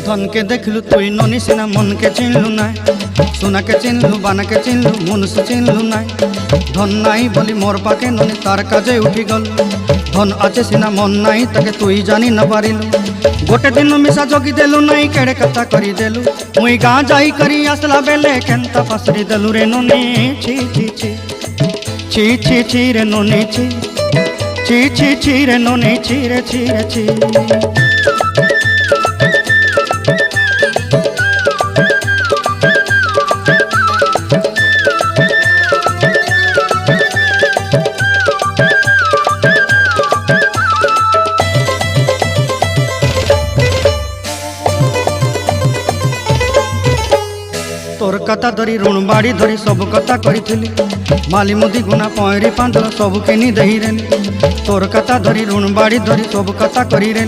धन के देखलु तुई ननी सिना मन के चिन्हलु ना सोना के चिन्हलु बाना के चिन्हलु मनुष्य चिन्हलु ना धन नाई बोली मोर पाके ननी तार काजे उठी गल धन आचे सिना मन नाई ताके तुई जानी न पारिलु गोटे दिन मिसा जगी देलु नाई केड़े कथा करी देलु मुई गाँ जाई करी आसला बेले केंता फासरी देलु रे ननी छी छी छी छी छी छी रे ननी छी छी छी छी रे ननी छी रे छी रे छी। तोर कथा धरी ऋण बाड़ी धरी सब कथा करी माली मुदी गुना पहरी पांदर सब किनी दही रेली तोर कथा धरी ऋण बाड़ी धरी सब कथा करी रेली।